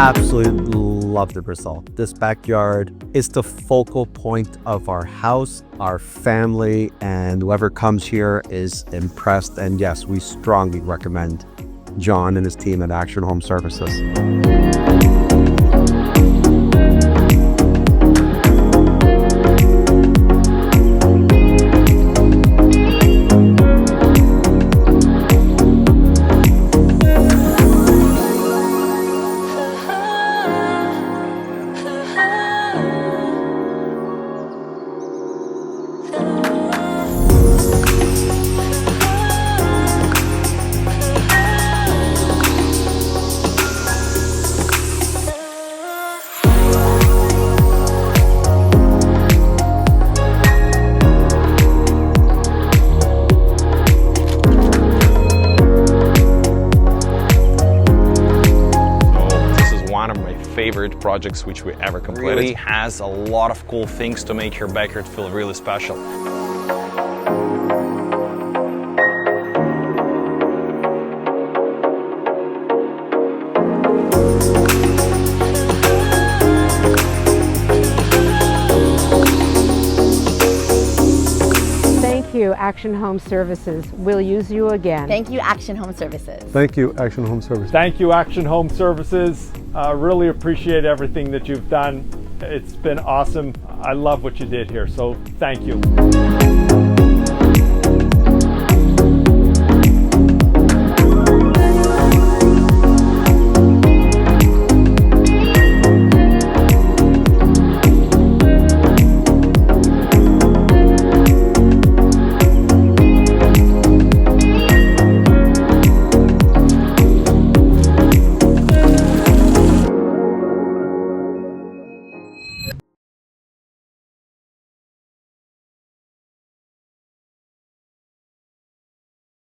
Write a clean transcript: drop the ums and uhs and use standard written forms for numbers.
Absolutely love the result. This backyard is the focal point of our house, our family, and whoever comes here is impressed. And yes, we strongly recommend John and his team at Action Home Services. One of my favorite projects which we ever completed. Really has a lot of cool things to make your backyard feel really special. Thank you, Action Home Services. We'll use you again. Thank you, Action Home Services. Thank you, Action Home Services. Thank you, Action Home Services. Really appreciate everything that you've done. It's been awesome. I love what you did here, so thank you.